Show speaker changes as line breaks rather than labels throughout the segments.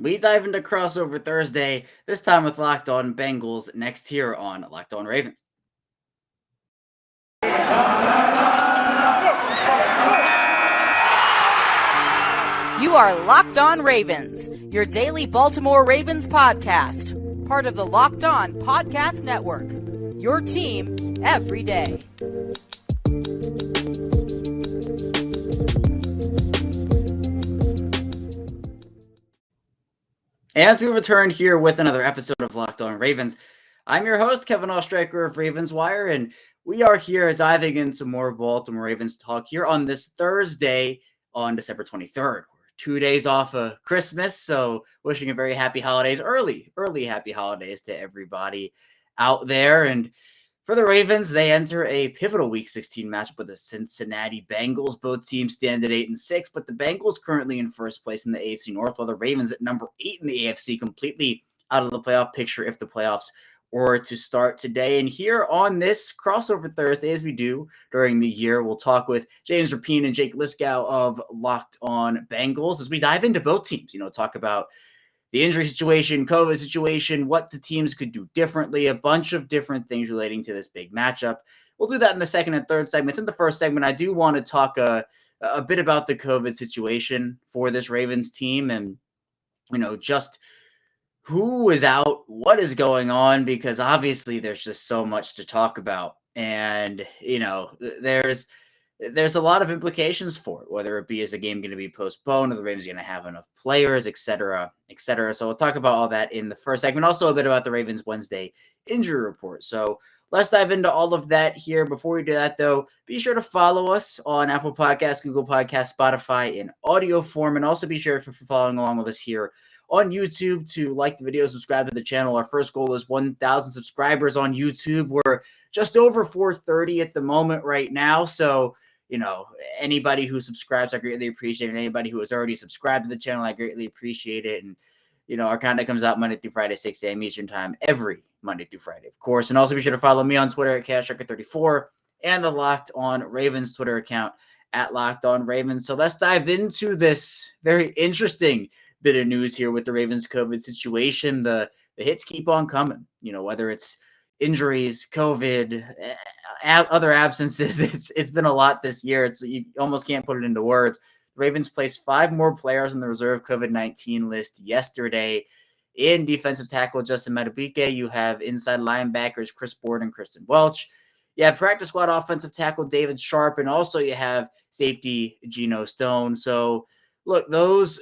We dive into crossover Thursday, this time with Locked On Bengals, next here on Locked On Ravens.
You are Locked On Ravens, your daily Baltimore Ravens podcast, part of the Locked On Podcast Network, your team every day.
And we return here with another episode of Locked On Ravens. I'm your host, Kevin Oestreicher of Ravens Wire, and we are here diving into more Baltimore Ravens talk here on this Thursday on December 23rd. We're 2 days off of Christmas, so wishing a very happy holidays, early happy holidays to everybody out there. And for the Ravens, they enter a pivotal Week 16 matchup with the Cincinnati Bengals. Both teams stand at 8-6, but the Bengals currently in first place in the AFC North, while the Ravens at number 8 in the AFC, completely out of the playoff picture if the playoffs were to start today. And here on this crossover Thursday, as we do during the year, we'll talk with James Rapien and Jake Liscow of Locked On Bengals as we dive into both teams. Talk about the injury situation, COVID situation, what the teams could do differently, a bunch of different things relating to this big matchup. We'll do that in the second and third segments. In the first segment, I do want to talk a bit about the COVID situation for this Ravens team and, just who is out, what is going on, because obviously there's just so much to talk about. And, there's a lot of implications for it, whether it be is the game going to be postponed or the Ravens going to have enough players, et cetera, et cetera. So we'll talk about all that in the first segment. Also a bit about the Ravens Wednesday injury report. So let's dive into all of that here. Before we do that, though, be sure to follow us on Apple Podcasts, Google Podcasts, Spotify in audio form. And also be sure if you're following along with us here on YouTube to like the video, subscribe to the channel. Our first goal is 1,000 subscribers on YouTube. We're just over 430 at the moment right now. So, anybody who subscribes, I greatly appreciate it. And anybody who has already subscribed to the channel, I greatly appreciate it. And, our content comes out Monday through Friday, 6 a.m. Eastern time, every Monday through Friday, of course. And also be sure to follow me on Twitter at CashRecord34 and the Locked On Ravens Twitter account at Locked On Ravens. So let's dive into this very interesting bit of news here with the Ravens COVID situation. The hits keep on coming, whether it's injuries, COVID, other absences. It's been a lot this year. You almost can't put it into words. The Ravens placed 5 more players on the reserve COVID-19 list yesterday. In defensive tackle Justin Madubuike, you have inside linebackers Chris Board and Kristen Welch. You have practice squad offensive tackle David Sharp, and also you have safety Geno Stone. So look, those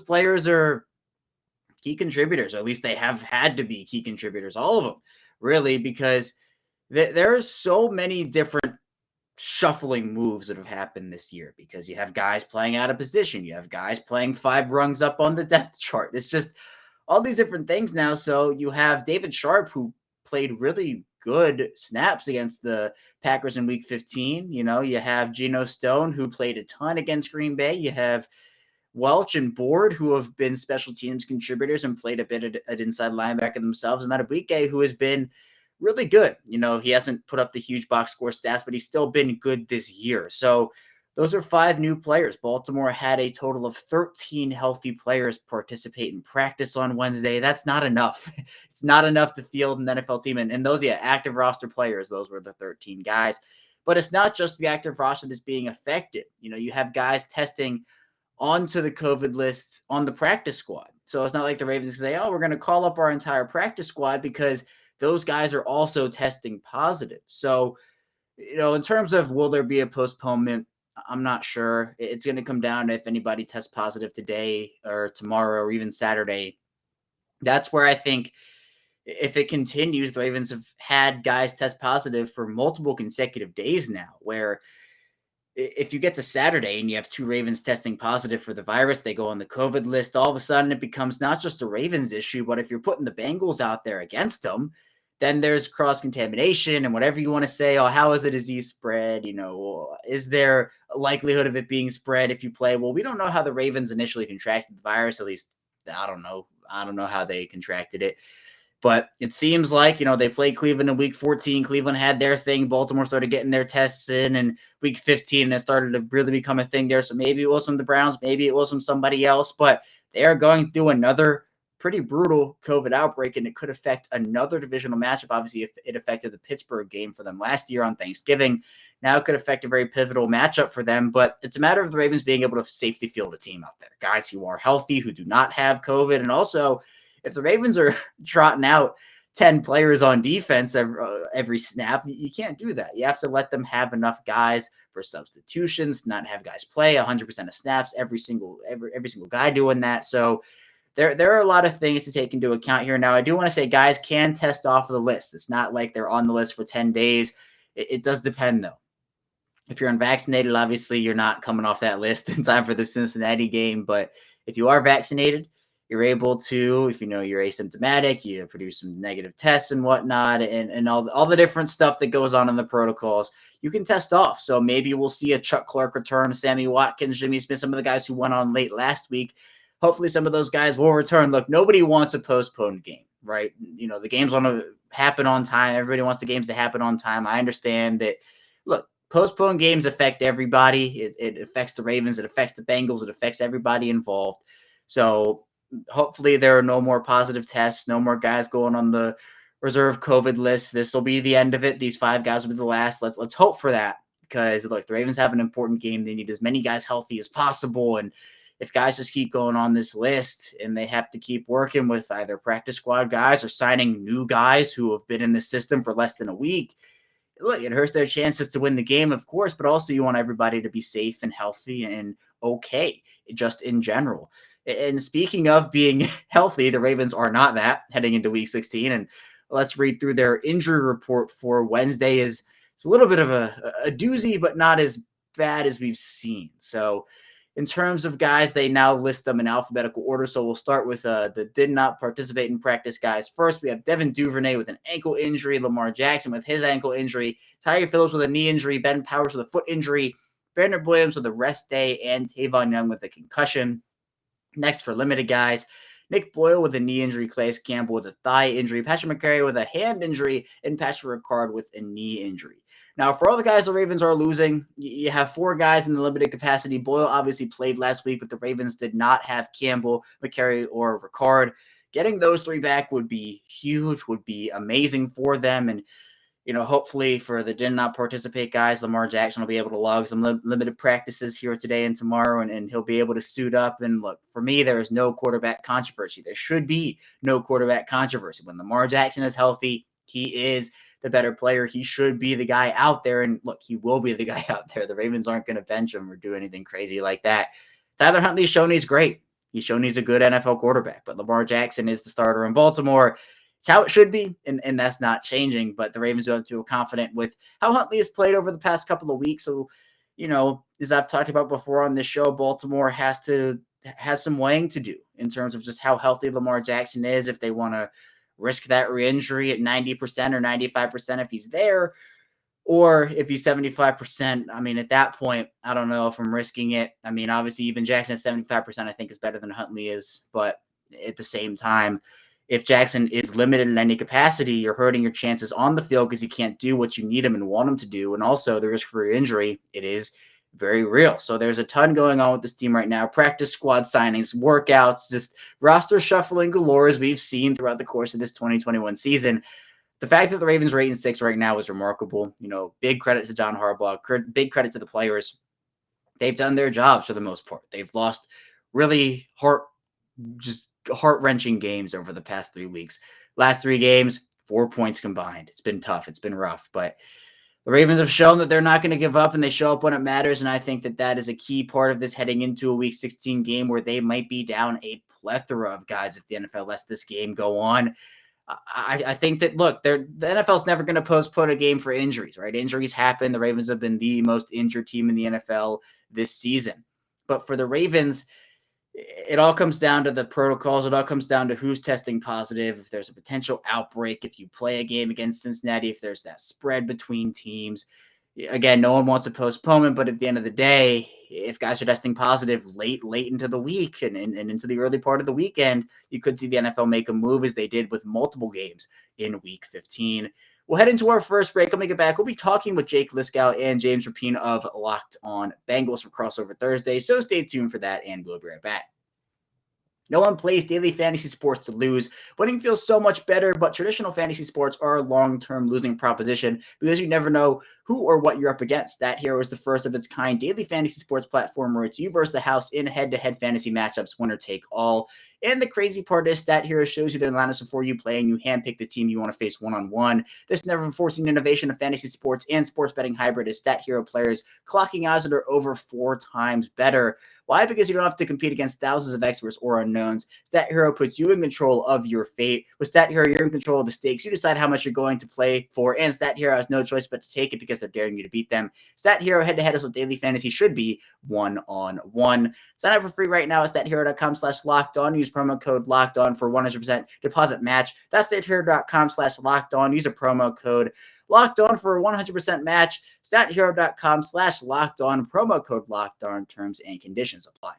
players are key contributors, or at least they have had to be key contributors, all of them, really, because there are so many different shuffling moves that have happened this year, because you have guys playing out of position. You have guys playing 5 rungs up on the depth chart. It's just all these different things now. So you have David Sharp, who played really good snaps against the Packers in Week 15. You have Geno Stone, who played a ton against Green Bay. You have Welch and Board, who have been special teams contributors and played a bit at inside linebacker themselves. And Madubuike, who has been really good. He hasn't put up the huge box score stats, but he's still been good this year. So those are 5 new players. Baltimore had a total of 13 healthy players participate in practice on Wednesday. That's not enough. It's not enough to field an NFL team. And those, active roster players, those were the 13 guys. But it's not just the active roster that's being affected. You have guys testing onto the COVID list on the practice squad. So it's not like the Ravens can say, we're going to call up our entire practice squad, because those guys are also testing positive. So, in terms of will there be a postponement, I'm not sure. It's going to come down to if anybody tests positive today or tomorrow or even Saturday. That's where I think if it continues, the Ravens have had guys test positive for multiple consecutive days now, where if you get to Saturday and you have 2 Ravens testing positive for the virus, they go on the COVID list, all of a sudden it becomes not just a Ravens issue, but if you're putting the Bengals out there against them, then there's cross-contamination and whatever you want to say. How is the disease spread? Is there a likelihood of it being spread if you play? Well, we don't know how the Ravens initially contracted the virus. At least I don't know. I don't know how they contracted it. But it seems like, they played Cleveland in Week 14. Cleveland had their thing. Baltimore started getting their tests in Week 15, and it started to really become a thing there. So maybe it was from the Browns. Maybe it was from somebody else. But they are going through another pretty brutal COVID outbreak, and it could affect another divisional matchup. Obviously, if it affected the Pittsburgh game for them last year on Thanksgiving, now it could affect a very pivotal matchup for them. But it's a matter of the Ravens being able to safely field a team out there, guys who are healthy, who do not have COVID. And also, if the Ravens are trotting out 10 players on defense every snap, you can't do that. You have to let them have enough guys for substitutions, not have guys play 100% of snaps, every single guy doing that. So there are a lot of things to take into account here. Now, I do want to say guys can test off of the list. It's not like they're on the list for 10 days. It does depend, though. If you're unvaccinated, obviously you're not coming off that list in time for the Cincinnati game. But if you are vaccinated, you're able to, if you know you're asymptomatic, you produce some negative tests and whatnot, and all the different stuff that goes on in the protocols, you can test off. So maybe we'll see a Chuck Clark return, Sammy Watkins, Jimmy Smith, some of the guys who went on late last week. Hopefully some of those guys will return. Look, nobody wants a postponed game, right? You know, the games want to happen on time. Everybody wants the games to happen on time. I understand that. Look, postponed games affect everybody. It affects the Ravens. It affects the Bengals. It affects everybody involved. So hopefully there are no more positive tests, no more guys going on the reserve COVID list. This will be the end of it. These 5 guys will be the last. Let's hope for that, because look, the Ravens have an important game. They need as many guys healthy as possible. And if guys just keep going on this list and they have to keep working with either practice squad guys or signing new guys who have been in the system for less than a week, look, it hurts their chances to win the game, of course, but also you want everybody to be safe and healthy and okay, just in general. And speaking of being healthy, the Ravens are not that heading into week 16. And let's read through their injury report for Wednesday. It's a little bit of a doozy, but not as bad as we've seen. So in terms of guys, they now list them in alphabetical order. So we'll start with the did not participate in practice guys. First, we have Devin Duvernay with an ankle injury, Lamar Jackson with his ankle injury, Tyre Phillips with a knee injury, Ben Powers with a foot injury, Brandon Williams with a rest day, and Tavon Young with a concussion. Next, for limited guys, Nick Boyle with a knee injury, Calais Campbell with a thigh injury, Patrick McCary with a hand injury, and Patrick Ricard with a knee injury. Now, for all the guys the Ravens are losing, you have 4 guys in the limited capacity. Boyle obviously played last week, but the Ravens did not have Campbell, McCary, or Ricard. Getting those 3 back would be huge, would be amazing for them. And, you know, hopefully for the did not participate guys, Lamar Jackson will be able to log some limited practices here today and tomorrow, and he'll be able to suit up. And look, for me, there is no quarterback controversy. There should be no quarterback controversy. When Lamar Jackson is healthy, he is the better player. He should be the guy out there. And look, he will be the guy out there. The Ravens aren't going to bench him or do anything crazy like that. Tyler Huntley's shown he's great. He's shown he's a good NFL quarterback, but Lamar Jackson is the starter in Baltimore. It's how it should be, and that's not changing. But the Ravens have to feel confident with how Huntley has played over the past couple of weeks. So, you know, as I've talked about before on this show, Baltimore has some weighing to do in terms of just how healthy Lamar Jackson is, if they want to risk that re-injury at 90% or 95% if he's there, or if he's 75%. I mean, at that point, I don't know if I'm risking it. I mean, obviously, even Jackson at 75% I think is better than Huntley is. But at the same time, if Jackson is limited in any capacity, you're hurting your chances on the field because he can't do what you need him and want him to do. And also the risk for injury, it is very real. So there's a ton going on with this team right now. Practice squad signings, workouts, just roster shuffling galore as we've seen throughout the course of this 2021 season. The fact that the Ravens are 8-6 right now is remarkable. You know, big credit to John Harbaugh, big credit to the players. They've done their jobs for the most part. They've lost really heart-wrenching games over the past 3 weeks. Last 3 games, 4 points combined. It's been tough. It's been rough, but the Ravens have shown that they're not going to give up, and they show up when it matters. And I think that is a key part of this heading into a week 16 game where they might be down a plethora of guys if the NFL lets this game go on. I think that, look, the NFL's never going to postpone a game for injuries, right? Injuries happen. The Ravens have been the most injured team in the NFL this season. But for the Ravens, it all comes down to the protocols. It all comes down to who's testing positive, if there's a potential outbreak, if you play a game against Cincinnati, if there's that spread between teams. Again, no one wants a postponement, but at the end of the day, if guys are testing positive late into the week and into the early part of the weekend, you could see the NFL make a move as they did with multiple games in week 15. We'll head into our first break. When we get back, we'll be talking with Jake Liscow and James Rapien of Locked On Bengals for Crossover Thursday. So stay tuned for that, and we'll be right back. No one plays daily fantasy sports to lose. Winning feels so much better, but traditional fantasy sports are a long-term losing proposition because you never know who or what you're up against. Stat Hero is the first of its kind daily fantasy sports platform where it's you versus the house in head-to-head fantasy matchups, winner take all. And the crazy part is Stat Hero shows you their lineups before you play, and you handpick the team you want to face one-on-one. This never-before-seen innovation of fantasy sports and sports betting hybrid is Stat Hero players clocking odds that are over 4 times better. Why? Because you don't have to compete against thousands of experts or unknowns. Stat Hero puts you in control of your fate. With Stat Hero, you're in control of the stakes. You decide how much you're going to play for, and Stat Hero has no choice but to take it because they're daring you to beat them. Stat Hero head-to-head is what daily fantasy should be, one-on-one. Sign up for free right now at stathero.com/lockedon. Use promo code LOCKEDON for 100% deposit match. That's stathero.com/lockedon. Use a promo code Locked On for a 100% match. StatHero.com/lockedon. Promo code Locked On. Terms and conditions apply.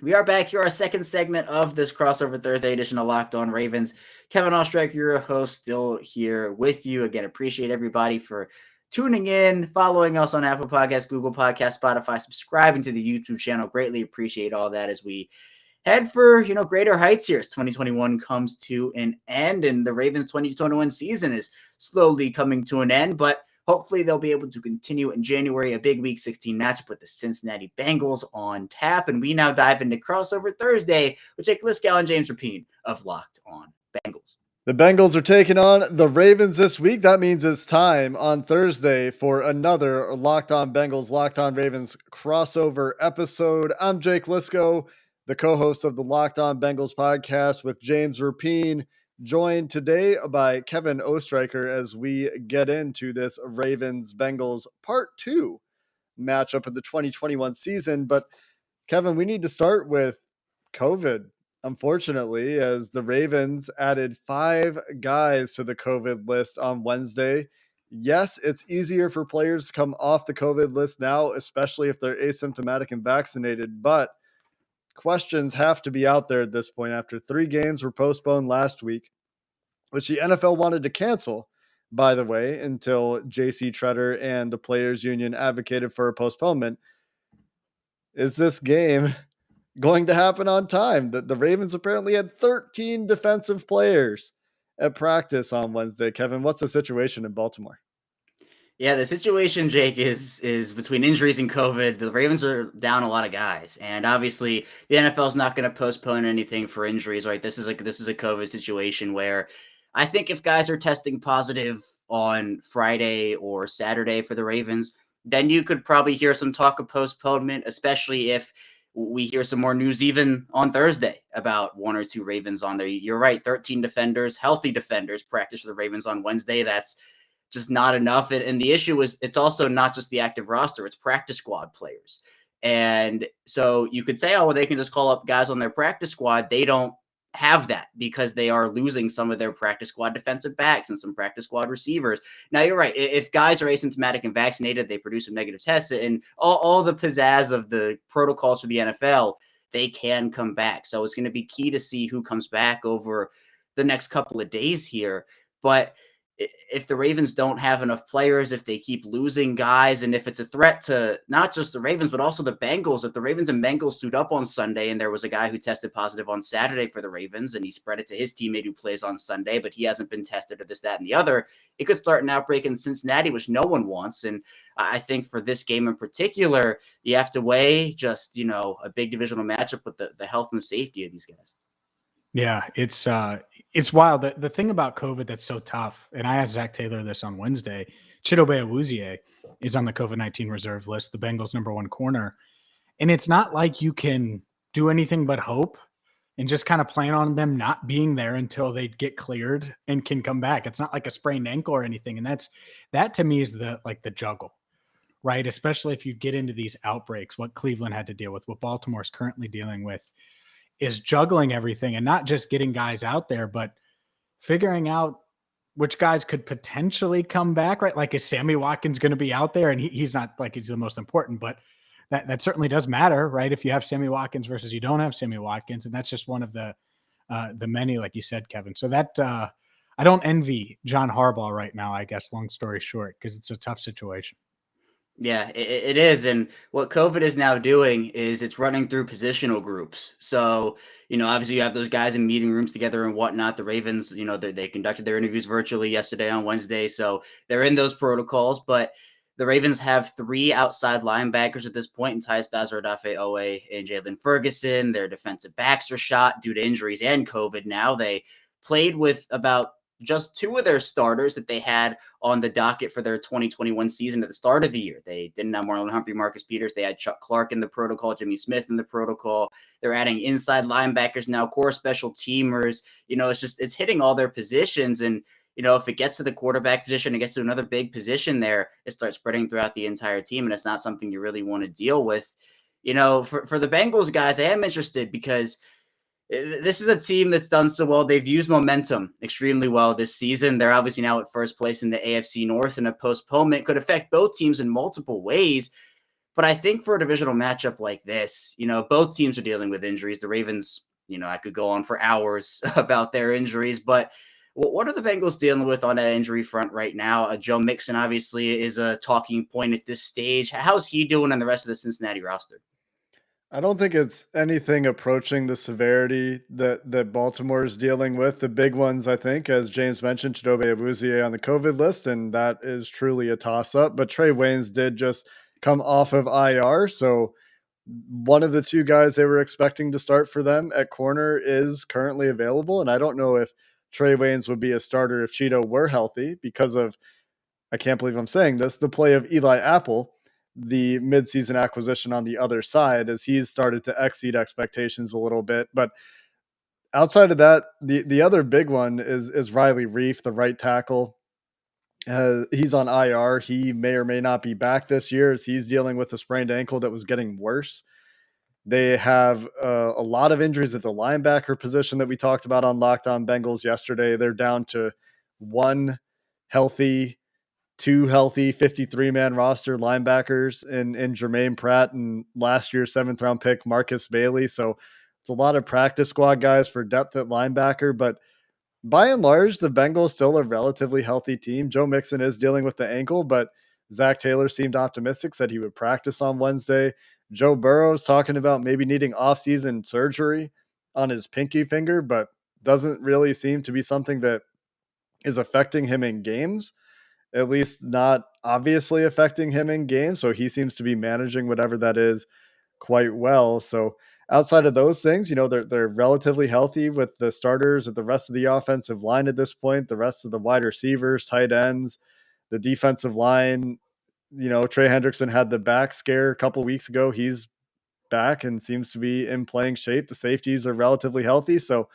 We are back here, our second segment of this crossover Thursday edition of Locked On Ravens. Kevin Ostrak, your host, still here with you. Again, appreciate everybody for tuning in, following us on Apple Podcasts, Google Podcasts, Spotify, subscribing to the YouTube channel. Greatly appreciate all that as we head for, greater heights here as 2021 comes to an end, and the Ravens 2021 season is slowly coming to an end, but hopefully they'll be able to continue in January, a big Week 16 matchup with the Cincinnati Bengals on tap. And we now dive into crossover Thursday with Jake Liscow and James Rapien of Locked On Bengals.
The Bengals are taking on the Ravens this week. That means it's time on Thursday for another Locked On Bengals, Locked On Ravens crossover episode. I'm Jake Liscow, the co-host of the Locked On Bengals podcast with James Rapien, joined today by Kevin Ostreicher as we get into this Ravens-Bengals Part 2 matchup of the 2021 season. But Kevin, we need to start with COVID. Unfortunately, as the Ravens added 5 guys to the COVID list on Wednesday. Yes, it's easier for players to come off the COVID list now, especially if they're asymptomatic and vaccinated, but questions have to be out there at this point after 3 games were postponed last week, which the NFL wanted to cancel, by the way, until JC Tretter and the Players Union advocated for a postponement. Is this game going to happen on time? The Ravens apparently had 13 defensive players at practice on Wednesday. Kevin, what's the situation in Baltimore?
Yeah, the situation, Jake, is between injuries and COVID. The Ravens are down a lot of guys, and obviously the NFL is not going to postpone anything for injuries. Right? This is a COVID situation where I think if guys are testing positive on Friday or Saturday for the Ravens, then you could probably hear some talk of postponement, especially if we hear some more news even on Thursday about 1 or 2 Ravens on there. You're right, 13 defenders, healthy defenders, practice for the Ravens on Wednesday. That's just not enough. And the issue is it's also not just the active roster, it's practice squad players. And so you could say, oh, well, they can just call up guys on their practice squad. They don't have that because they are losing some of their practice squad defensive backs and some practice squad receivers. Now, you're right. If guys are asymptomatic and vaccinated, they produce some negative tests and all the pizzazz of the protocols for the NFL, they can come back. So it's going to be key to see who comes back over the next couple of days here. But if the Ravens don't have enough players, if they keep losing guys, and if it's a threat to not just the Ravens, but also the Bengals, if the Ravens and Bengals suit up on Sunday and there was a guy who tested positive on Saturday for the Ravens and he spread it to his teammate who plays on Sunday, but he hasn't been tested or this, that, and the other, it could start an outbreak in Cincinnati, which no one wants. And I think for this game in particular, you have to weigh just, a big divisional matchup with the health and the safety of these guys.
Yeah, it's wild. The thing about COVID that's so tough, and I asked Zach Taylor this on Wednesday, Chidobe Awuzie is on the COVID-19 reserve list, the Bengals' #1 corner. And it's not like you can do anything but hope and just kind of plan on them not being there until they get cleared and can come back. It's not like a sprained ankle or anything. And that to me is the juggle, right? Especially if you get into these outbreaks, what Cleveland had to deal with, what Baltimore is currently dealing with, is juggling everything and not just getting guys out there, but figuring out which guys could potentially come back, right? Like, is Sammy Watkins going to be out there? And he's not like he's the most important, but that certainly does matter, right? If you have Sammy Watkins versus you don't have Sammy Watkins, and that's just one of the many, like you said, Kevin. So that I don't envy John Harbaugh right now, I guess, long story short, because it's a tough situation.
Yeah, it is. And what COVID is now doing is it's running through positional groups. So, obviously you have those guys in meeting rooms together and whatnot. The Ravens, they conducted their interviews virtually yesterday on Wednesday. So they're in those protocols. But the Ravens have three outside linebackers at this point in Tyus Bazard-Owe and Jalen Ferguson. Their defensive backs are shot due to injuries and COVID now. They played with about just two of their starters that they had on the docket for their 2021 season at the start of the year. They didn't have Marlon Humphrey, Marcus Peters. They had Chuck Clark in the protocol, Jimmy Smith in the protocol. They're adding inside linebackers now, core special teamers. It's hitting all their positions. And, if it gets to the quarterback position, it gets to another big position there, it starts spreading throughout the entire team. And it's not something you really want to deal with. For the Bengals guys, I am interested because this is a team that's done so well. They've used momentum extremely well this season. They're obviously now at first place in the AFC North, and a postponement could affect both teams in multiple ways. But I think for a divisional matchup like this, both teams are dealing with injuries. The Ravens, I could go on for hours about their injuries, but what are the Bengals dealing with on that injury front right now? Joe Mixon obviously is a talking point at this stage. How's he doing on the rest of the Cincinnati roster?
I don't think it's anything approaching the severity that Baltimore is dealing with. The big ones, I think, as James mentioned, Chidobe Awuzie on the COVID list, and that is truly a toss-up. But Trey Waynes did just come off of IR, so one of the two guys they were expecting to start for them at corner is currently available, and I don't know if Trey Waynes would be a starter if Cheeto were healthy because of, I can't believe I'm saying this, the play of Eli Apple, the midseason acquisition on the other side, as he's started to exceed expectations a little bit. But outside of that, the other big one is Riley Reef, the right tackle. He's on IR. He may or may not be back this year as he's dealing with a sprained ankle that was getting worse. They have a lot of injuries at the linebacker position that we talked about on Locked On Bengals yesterday. They're down to one healthy, two healthy 53-man roster linebackers in Jermaine Pratt and last year's seventh round pick Marcus Bailey. So it's a lot of practice squad guys for depth at linebacker, but by and large, the Bengals still a relatively healthy team. Joe Mixon is dealing with the ankle, but Zach Taylor seemed optimistic, said he would practice on Wednesday. Joe Burrow's talking about maybe needing offseason surgery on his pinky finger, but doesn't really seem to be something that is affecting him in games, at least not obviously affecting him in games. So he seems to be managing whatever that is quite well. So outside of those things, they're relatively healthy with the starters at the rest of the offensive line at this point, the rest of the wide receivers, tight ends, the defensive line. Trey Hendrickson had the back scare a couple weeks ago. He's back and seems to be in playing shape. The safeties are relatively healthy. So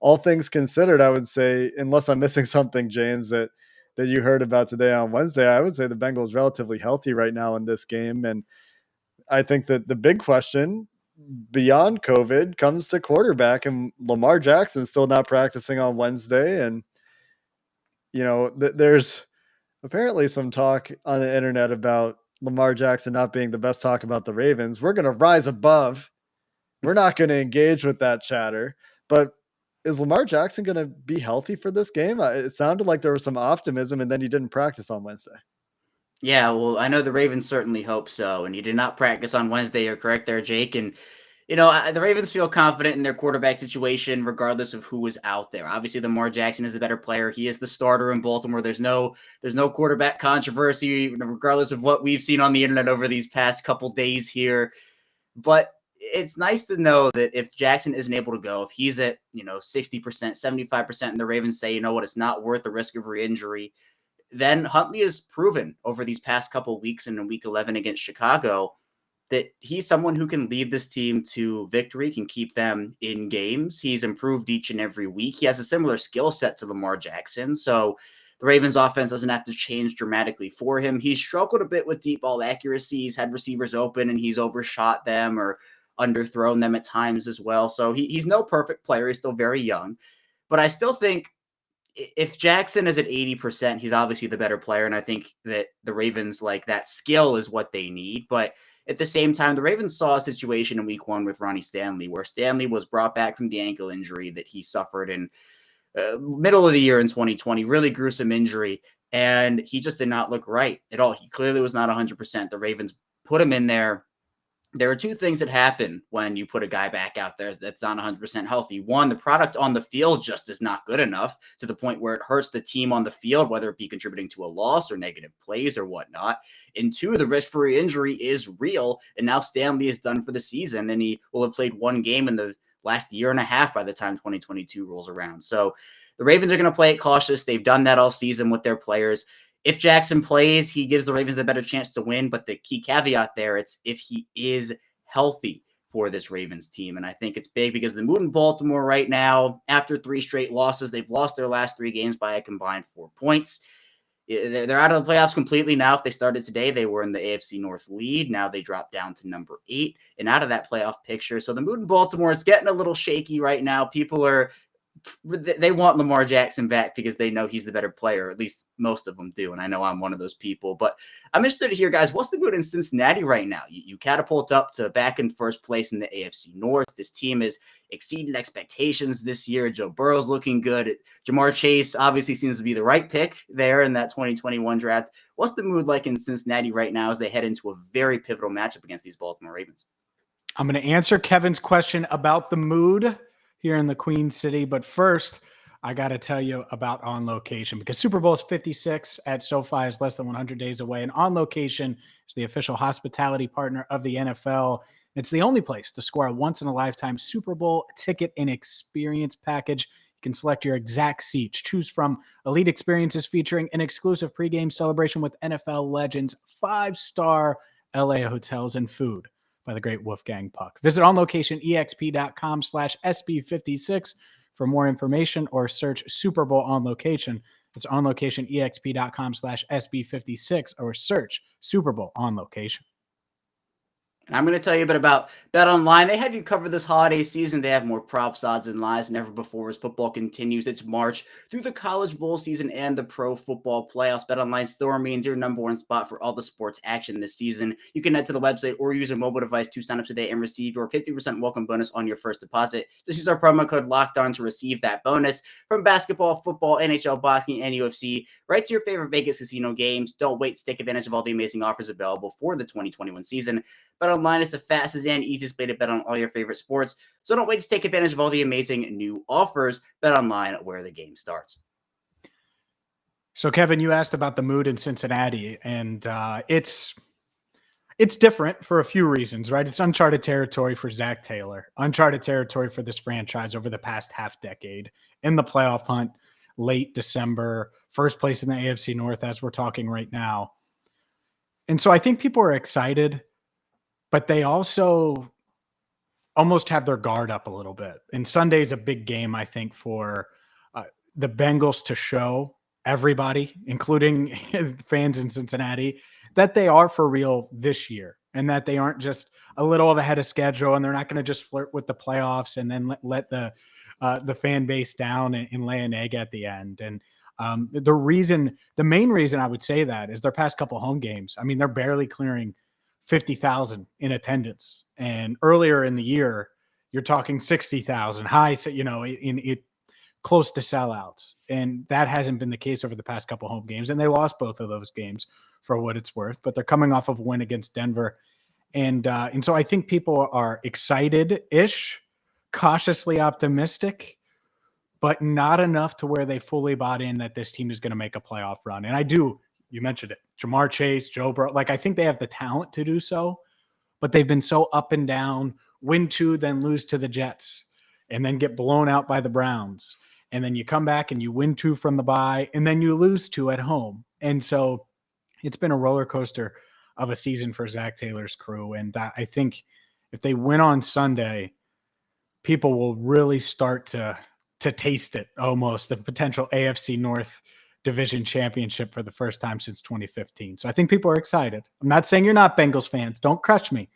all things considered, I would say, unless I'm missing something, James, that you heard about today on Wednesday, I would say the Bengals relatively healthy right now in this game. And I think that the big question beyond COVID comes to quarterback, and Lamar Jackson still not practicing on Wednesday. And, there's apparently some talk on the internet about Lamar Jackson not being the best talk about the Ravens. We're going to rise above. We're not going to engage with that chatter. But is Lamar Jackson going to be healthy for this game? It sounded like there was some optimism, and then he didn't practice on Wednesday.
Yeah, well, I know the Ravens certainly hope so. And he did not practice on Wednesday. You're correct there, Jake. And, the Ravens feel confident in their quarterback situation, regardless of who is out there. Obviously, Lamar Jackson is the better player. He is the starter in Baltimore. There's no quarterback controversy, regardless of what we've seen on the internet over these past couple days here. But it's nice to know that if Jackson isn't able to go, if he's at, 60%, 75%, and the Ravens say, you know what, it's not worth the risk of re-injury, then Huntley has proven over these past couple weeks and in week 11 against Chicago that he's someone who can lead this team to victory, can keep them in games. He's improved each and every week. He has a similar skill set to Lamar Jackson. So the Ravens offense doesn't have to change dramatically for him. He's struggled a bit with deep ball accuracy. He's had receivers open and he's overshot them or underthrown them at times as well. So he's no perfect player. He's still very young. But I still think if Jackson is at 80%, he's obviously the better player. And I think that the Ravens, like, that skill is what they need. But at the same time, the Ravens saw a situation in week 1 with Ronnie Stanley, where Stanley was brought back from the ankle injury that he suffered in middle of the year in 2020, really gruesome injury. and he just did not look right at all. He clearly was not 100%. The Ravens put him in there. There are two things that happen when you put a guy back out there that's not 100% healthy. One, the product on the field just is not good enough to the point where it hurts the team on the field, whether it be contributing to a loss or negative plays or whatnot. And two, the risk for injury is real. And now Stanley is done for the season, and he will have played one game in the last year and a half by the time 2022 rolls around. So the Ravens are going to play it cautious. They've done that all season with their players. If Jackson plays, he gives the Ravens the better chance to win. But the key caveat there, it's if he is healthy for this Ravens team. And I think it's big because the mood in Baltimore right now, after 3 straight losses, they've lost their last 3 games by a combined 4 points. They're out of the playoffs completely now. If they started today, they were in the AFC North lead. Now they dropped down to number 8 and out of that playoff picture. So the mood in Baltimore is getting a little shaky right now. People they want Lamar Jackson back because they know he's the better player. At least most of them do. And I know I'm one of those people, but I'm interested to hear, guys, what's the mood in Cincinnati right now? You catapult up to back in first place in the AFC North. This team is exceeding expectations this year. Joe Burrow's looking good. Jamar Chase obviously seems to be the right pick there in that 2021 draft. What's the mood like in Cincinnati right now as they head into a very pivotal matchup against these Baltimore Ravens?
I'm going to answer Kevin's question about the mood here in the Queen City. But first, I got to tell you about On Location, because Super Bowl 56 at SoFi is less than 100 days away. And On Location is the official hospitality partner of the NFL. It's the only place to score a once-in-a-lifetime Super Bowl ticket and experience package. You can select your exact seats. Choose from elite experiences featuring an exclusive pregame celebration with NFL legends, 5-star LA hotels, and food by the great Wolfgang Puck. Visit onlocationexp.com/SB56 for more information, or search Super Bowl On Location. It's onlocationexp.com/SB56 or search Super Bowl On Location.
And I'm going to tell you a bit about BetOnline. They have you covered this holiday season. They have more props, odds, and lines than ever before as football continues its march through the college bowl season and the pro football playoffs. BetOnline store means your number one spot for all the sports action this season. You can head to the website or use a mobile device to sign up today and receive your 50% welcome bonus on your first deposit. Just use our promo code LOCKEDON to receive that bonus. From basketball, football, NHL, boxing, and UFC, right to your favorite Vegas casino games. Don't wait to take advantage of all the amazing offers available for the 2021 season. BetOnline is the fastest and easiest way to bet on all your favorite sports. So don't wait to take advantage of all the amazing new offers. BetOnline, where the game starts.
So, Kevin, you asked about the mood in Cincinnati, and it's different for a few reasons, right? It's uncharted territory for Zach Taylor, uncharted territory for this franchise over the past half decade in the playoff hunt, late December, first place in the AFC North as we're talking right now. And so I think people are excited, but they also almost have their guard up a little bit. And Sunday's a big game, I think, for the Bengals to show everybody, including fans in Cincinnati, that they are for real this year and that they aren't just a little ahead of schedule, and they're not going to just flirt with the playoffs and then let the fan base down and lay an egg at the end. And the main reason I would say that is their past couple home games. I mean, they're barely clearing 50,000 in attendance. And earlier in the year, you're talking 60,000 high, in close to sellouts. And that hasn't been the case over the past couple home games. And they lost both of those games for what it's worth, but they're coming off of a win against Denver. And so I think people are excited-ish, cautiously optimistic, but not enough to where they fully bought in that this team is going to make a playoff run. And you mentioned it, Jamar Chase, Joe Burrow, I think they have the talent to do so, but they've been so up and down, win 2, then lose to the Jets, and then get blown out by the Browns. And then you come back and you win 2 from the bye, and then you lose 2 at home. And so it's been a roller coaster of a season for Zach Taylor's crew. And I think if they win on Sunday, people will really start to taste it, almost, the potential AFC North division championship for the first time since 2015. So I think people are excited. I'm not saying you're not Bengals fans. Don't crush me.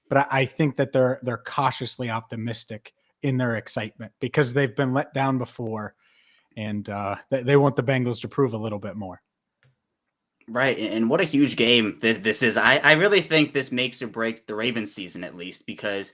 But I think that they're cautiously optimistic in their excitement because they've been let down before, and they want the Bengals to prove a little bit more.
Right, and what a huge game this is. I really think this makes or breaks the Ravens season, at least, because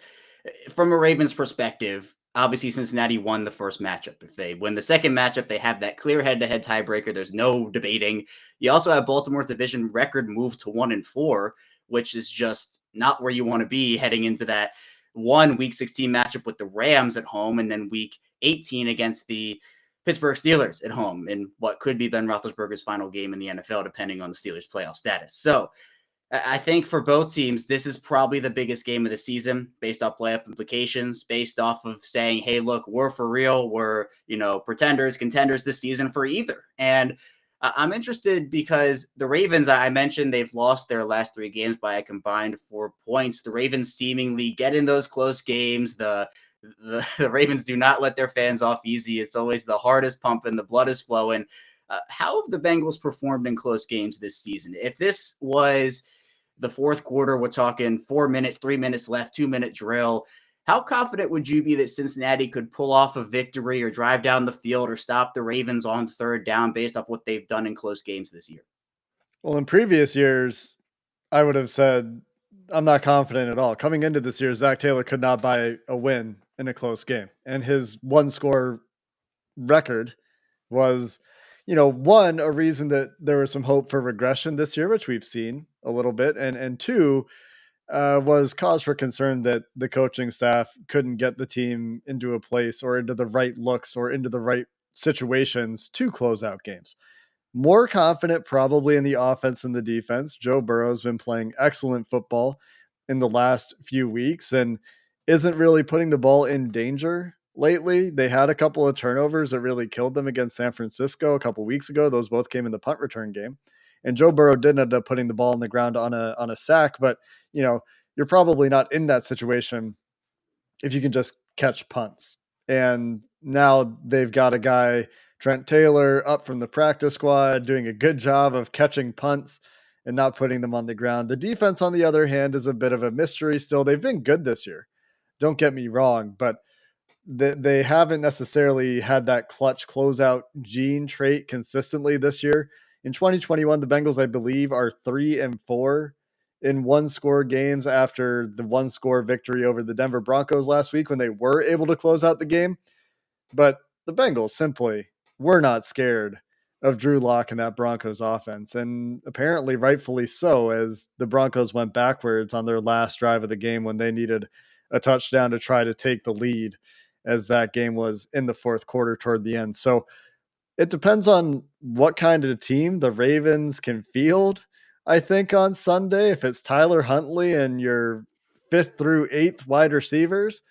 from a Ravens perspective, obviously Cincinnati won the first matchup. If they win the second matchup, they have that clear head-to-head tiebreaker. There's no debating. You also have Baltimore's division record move to 1-4, which is just not where you want to be heading into that week 16 matchup with the Rams at home, and then week 18 against the Pittsburgh Steelers at home in what could be Ben Roethlisberger's final game in the NFL, depending on the Steelers' playoff status. So I think for both teams, this is probably the biggest game of the season based off playoff implications, based off of saying, hey, look, we're for real. We're, pretenders, contenders this season for either. And I'm interested because the Ravens, I mentioned they've lost their last 3 games by a combined 4 points. The Ravens seemingly get in those close games. The Ravens do not let their fans off easy. It's always the heart is pumping, the blood is flowing. How have the Bengals performed in close games this season? If this was the fourth quarter, we're talking 4 minutes, 3 minutes left, 2-minute drill. How confident would you be that Cincinnati could pull off a victory or drive down the field or stop the Ravens on third down based off what they've done in close games this year?
Well, in previous years, I would have said I'm not confident at all. Coming into this year, Zach Taylor could not buy a win in a close game, and his one score record was, one, a reason that there was some hope for regression this year, which we've seen a little bit, and two, was cause for concern that the coaching staff couldn't get the team into a place or into the right looks or into the right situations to close out games. More confident probably in the offense and the defense. Joe Burrow's been playing excellent football in the last few weeks and isn't really putting the ball in danger lately. They had a couple of turnovers that really killed them against San Francisco a couple weeks ago. Those both came in the punt return game. And Joe Burrow did end up putting the ball on the ground on a sack, but you're probably not in that situation if you can just catch punts. And now they've got a guy, Trent Taylor, up from the practice squad, doing a good job of catching punts and not putting them on the ground. The defense, on the other hand, is a bit of a mystery still. They've been good this year. Don't get me wrong, but they haven't necessarily had that clutch closeout gene trait consistently this year. In 2021, the Bengals, I believe, are 3-4 in one-score games after the one-score victory over the Denver Broncos last week when they were able to close out the game. But the Bengals simply were not scared of Drew Lock and that Broncos offense, and apparently rightfully so, as the Broncos went backwards on their last drive of the game when they needed a touchdown to try to take the lead, as that game was in the fourth quarter toward the end. So it depends on what kind of team the Ravens can field, I think, on Sunday. If it's Tyler Huntley and your 5th through 8th wide receivers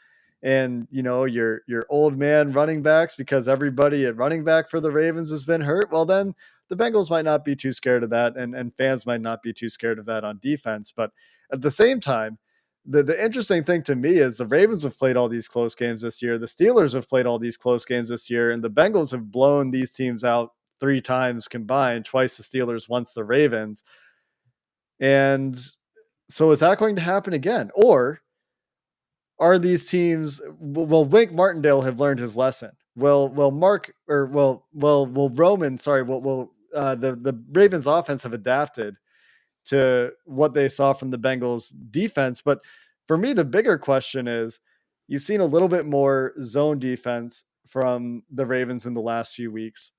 and, your old man running backs, because everybody at running back for the Ravens has been hurt, well, then the Bengals might not be too scared of that, and fans might not be too scared of that on defense. But at the same time, the interesting thing to me is the Ravens have played all these close games this year. The Steelers have played all these close games this year, and the Bengals have blown these teams out 3 times combined, twice the Steelers, once the Ravens. And so is that going to happen again? Or are these teams, will Wink Martindale have learned his lesson? Will the Ravens offense have adapted to what they saw from the Bengals defense? But for me, the bigger question is, you've seen a little bit more zone defense from the Ravens in the last few weeks.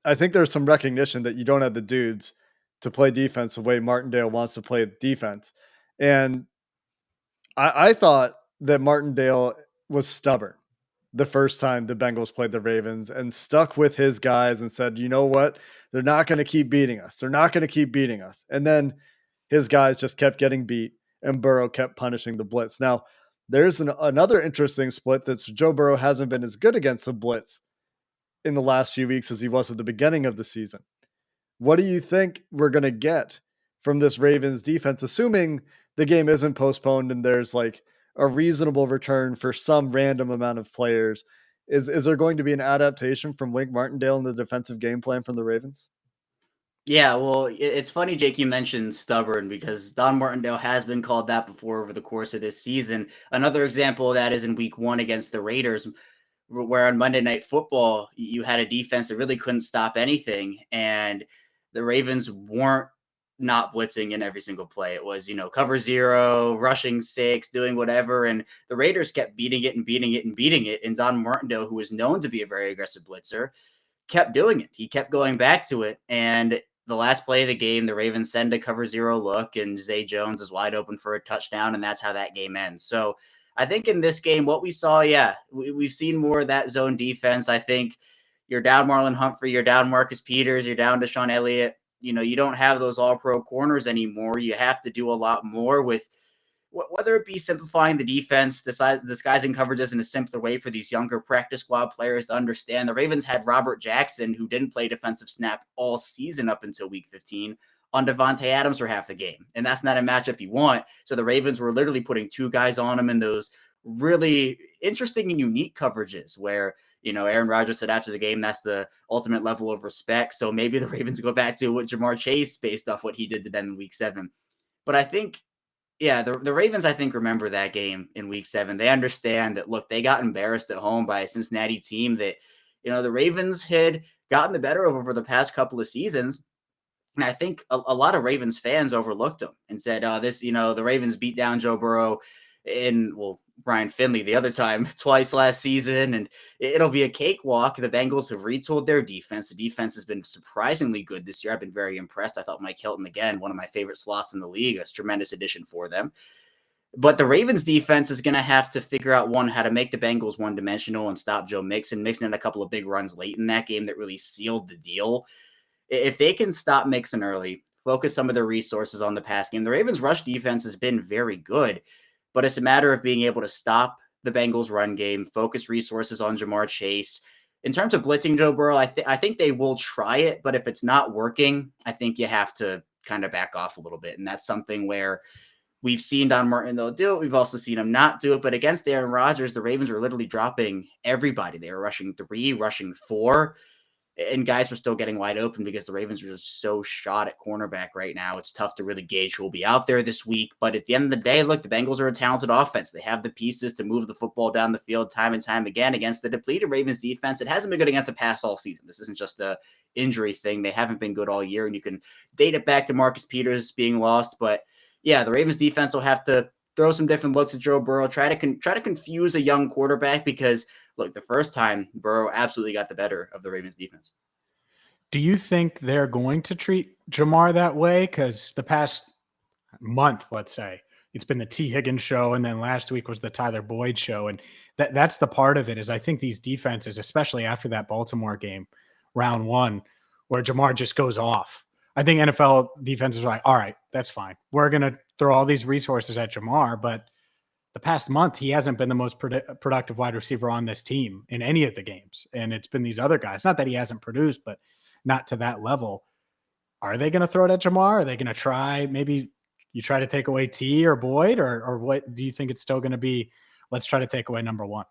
I think there's some recognition that you don't have the dudes to play defense the way Martindale wants to play defense. And I thought that Martindale was stubborn the first time the Bengals played the Ravens and stuck with his guys and said, you know what? They're not going to keep beating us. They're not going to keep beating us. And then his guys just kept getting beat and Burrow kept punishing the blitz. Now, there's another interesting split that's Joe Burrow hasn't been as good against the blitz in the last few weeks as he was at the beginning of the season. What do you think we're going to get from this Ravens defense, assuming the game isn't postponed and there's like a reasonable return for some random amount of players? Is there going to be an adaptation from Wink Martindale in the defensive game plan from the Ravens?
Yeah, well, it's funny, Jake, you mentioned stubborn because Don Martindale has been called that before over the course of this season. Another example of that is in week 1 against the Raiders, where on Monday Night Football, you had a defense that really couldn't stop anything. And the Ravens weren't not blitzing in every single play. It was, cover zero, rushing six, doing whatever. And the Raiders kept beating it and beating it and beating it. And Don Martindale, who was known to be a very aggressive blitzer, kept doing it. He kept going back to it. And the last play of the game, the Ravens send a cover zero look, and Zay Jones is wide open for a touchdown. And that's how that game ends. So I think in this game, what we saw, we've seen more of that zone defense. I think you're down Marlon Humphrey, you're down Marcus Peters, you're down Deshaun Elliott. You don't have those all-pro corners anymore. You have to do a lot more with whether it be simplifying the defense, disguising coverages in a simpler way for these younger practice squad players to understand. The Ravens had Robert Jackson, who didn't play defensive snap all season up until week 15, on Devontae Adams for half the game. And that's not a matchup you want. So the Ravens were literally putting two guys on him in those really interesting and unique coverages where, Aaron Rodgers said after the game, that's the ultimate level of respect. So maybe the Ravens go back to what Jamar Chase based off what he did to them in week 7. But I think, the Ravens, I think, remember that game in week 7. They understand that, look, they got embarrassed at home by a Cincinnati team that, the Ravens had gotten the better of over the past couple of seasons. And I think a lot of Ravens fans overlooked them and said, the Ravens beat down Joe Burrow Ryan Finley the other time twice last season, and it'll be a cakewalk. The Bengals have retooled their defense. The defense has been surprisingly good this year. I've been very impressed. I thought Mike Hilton, again, one of my favorite slots in the league, a tremendous addition for them. But the Ravens defense is going to have to figure out, one, how to make the Bengals one-dimensional and stop Joe Mixon. Mixon had a couple of big runs late in that game that really sealed the deal. If they can stop Mixon early, focus some of their resources on the pass game, the Ravens' rush defense has been very good. But it's a matter of being able to stop the Bengals run game, focus resources on Jamar Chase. In terms of blitzing Joe Burrow, I think they will try it, but if it's not working, I think you have to kind of back off a little bit. And that's something where we've seen Don Martindale do it. We've also seen him not do it. But against Aaron Rodgers, the Ravens were literally dropping everybody. They were rushing 3, rushing 4. And guys were still getting wide open because the Ravens are just so shot at cornerback right now. It's tough to really gauge who will be out there this week. But at the end of the day, look, the Bengals are a talented offense. They have the pieces to move the football down the field time and time again against the depleted Ravens defense. It hasn't been good against the pass all season. This isn't just a injury thing. They haven't been good all year, and you can date it back to Marcus Peters being lost. But the Ravens defense will have to throw some different looks at Joe Burrow, try to confuse a young quarterback because, look, the first time Burrow absolutely got the better of the Ravens defense.
Do you think they're going to treat Jamar that way? Because the past month, let's say, it's been the T. Higgins show, and then last week was the Tyler Boyd show. And that's the part of it is I think these defenses, especially after that Baltimore game, round 1, where Jamar just goes off. I think NFL defenses are like, all right, that's fine. We're going to throw all these resources at Jamar, but the past month, he hasn't been the most productive wide receiver on this team in any of the games. And it's been these other guys. Not that he hasn't produced, but not to that level. Are they going to throw it at Jamar? Are they going to try, maybe you try to take away T or Boyd, or what do you think it's still going to be? Let's try to take away number 1.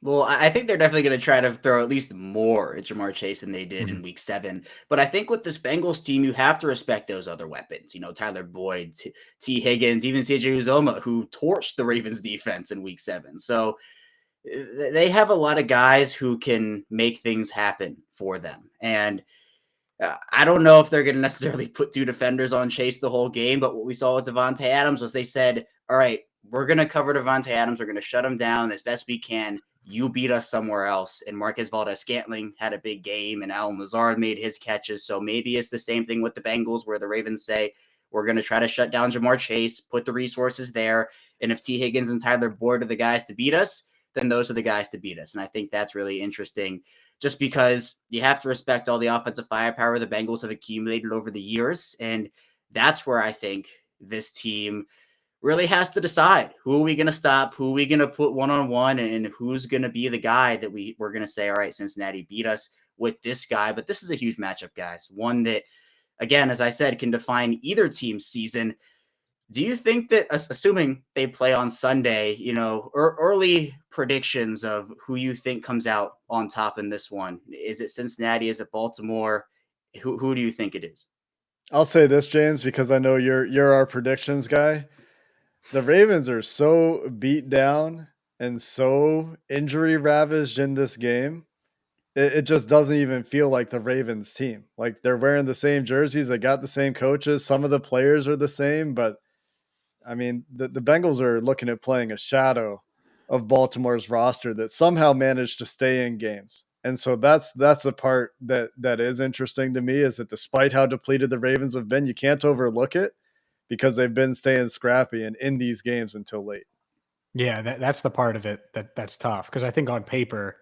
Well, I think they're definitely going to try to throw at least more at Jamar Chase than they did in week 7. But I think with this Bengals team, you have to respect those other weapons. Tyler Boyd, T. Higgins, even CJ Uzoma, who torched the Ravens defense in week 7. So they have a lot of guys who can make things happen for them. And I don't know if they're going to necessarily put 2 defenders on Chase the whole game, but what we saw with Devontae Adams was they said, all right, we're going to cover Devontae Adams. We're going to shut him down as best we can. You beat us somewhere else. And Marquez Valdes-Scantling had a big game, and Alan Lazard made his catches. So maybe it's the same thing with the Bengals where the Ravens say, we're going to try to shut down Jamar Chase, put the resources there. And if T. Higgins and Tyler Boyd are the guys to beat us, then those are the guys to beat us. And I think that's really interesting just because you have to respect all the offensive firepower the Bengals have accumulated over the years. And that's where I think this team really has to decide who are we going to stop, who are we going to put one-on-one, and who's going to be the guy that we're going to say, all right, Cincinnati beat us with this guy. But this is a huge matchup, guys. One that, again, as I said, can define either team's season. Do you think that, assuming they play on Sunday, early predictions of who you think comes out on top in this one? Is it Cincinnati? Is it Baltimore? Who do you think it is?
I'll say this, James, because I know you're our predictions guy. The Ravens are so beat down and so injury ravaged in this game. it just doesn't even feel like the Ravens team. Like they're wearing the same jerseys, they got the same coaches, some of the players are the same, but I mean, the Bengals are looking at playing a shadow of Baltimore's roster that somehow managed to stay in games. And so that's a part that is interesting to me, is that despite how depleted the Ravens have been, you can't overlook it because they've been staying scrappy and in these games until late.
Yeah, that's the part of it that's tough, because I think on paper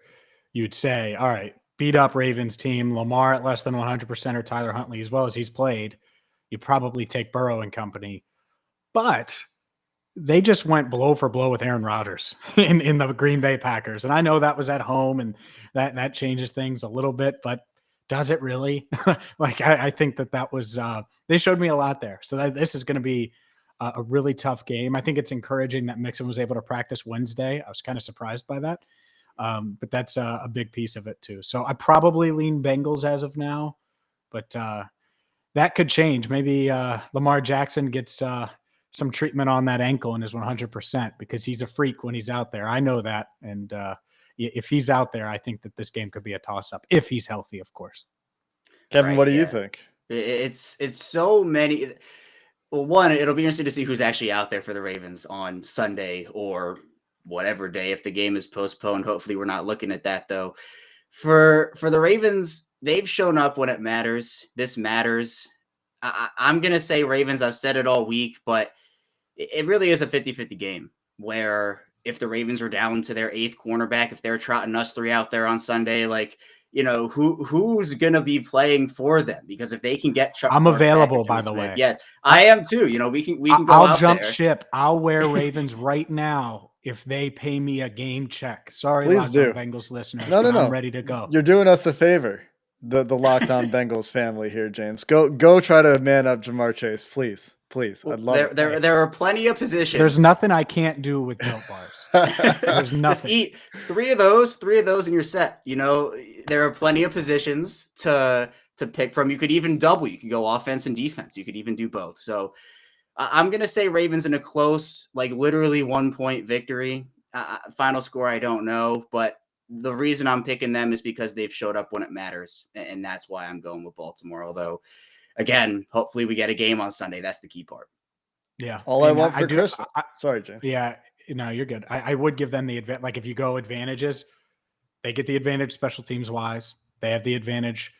you'd say, all right, beat up Ravens team, Lamar at less than 100%, or Tyler Huntley as well as he's played. You probably take Burrow and company, but they just went blow for blow with Aaron Rodgers in the Green Bay Packers. And I know that was at home and that changes things a little bit, but does it really? Like, I think that was, they showed me a lot there. So this is going to be a really tough game. I think it's encouraging that Mixon was able to practice Wednesday. I was kind of surprised by that. But that's a big piece of it too. So I probably lean Bengals as of now, but that could change. Maybe Lamar Jackson gets some treatment on that ankle and is 100%, because he's a freak when he's out there. I know that. And if he's out there, I think that this game could be a toss-up if he's healthy, of course.
Kevin,
Right,
what do you
yeah.
think?
It's so many. Well, one, it'll be interesting to see who's actually out there for the Ravens on Sunday or whatever day if the game is postponed. Hopefully, we're not looking at that though. For the Ravens, they've shown up when it matters. This matters. I'm gonna say Ravens. I've said it all week, but it really is a 50-50 game where if the Ravens are down to their eighth cornerback, if they're trotting us three out there on Sunday, like, you know, who's gonna be playing for them? Because if they can get Chuck,
I'm
Clark
available,
back,
by
and
the
Joe Smith,
way.
yeah, I am too. You know, we can go
I'll
out
jump
there.
ship. I'll wear Ravens right now if they pay me a game check. Sorry,
Please
Locked
do.
On Bengals listeners.
No.
I'm ready to go.
You're doing us a favor. The Locked On Bengals family here, James. Go try to man up Jamar Chase, please. I'd love it.
There are plenty of positions.
There's nothing I can't do with Built Bars. There's nothing.
Just eat three of those and you're set. You know, there are plenty of positions to pick from. You could even double. You could go offense and defense. You could even do both. So I'm going to say Ravens in a close, like literally 1 point victory. Final score, I don't know. But the reason I'm picking them is because they've showed up when it matters. And that's why I'm going with Baltimore. Although, again, hopefully we get a game on Sunday. That's the key part.
Yeah.
All I want for Christmas. Sorry, James.
Yeah. No, you're good. I would give them the advantage. Like, if you go advantages, they get the advantage special teams wise. They have the advantage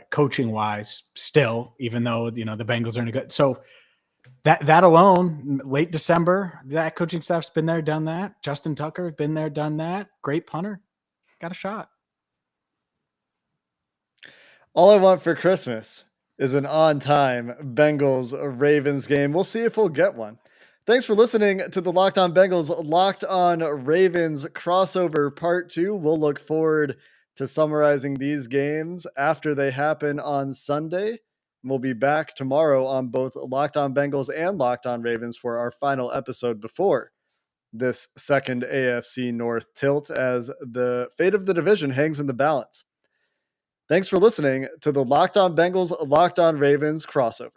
coaching wise still, even though, you know, the Bengals are in a good. So that alone, late December, that coaching staff's been there, done that. Justin Tucker, been there, done that. Great punter. Got a shot.
All I want for Christmas is an on-time Bengals-Ravens game. We'll see if we'll get one. Thanks for listening to the Locked On Bengals, Locked On Ravens crossover part 2. We'll look forward to summarizing these games after they happen on Sunday. We'll be back tomorrow on both Locked On Bengals and Locked On Ravens for our final episode before this second AFC North tilt, as the fate of the division hangs in the balance. Thanks for listening to the Locked On Bengals, Locked On Ravens crossover.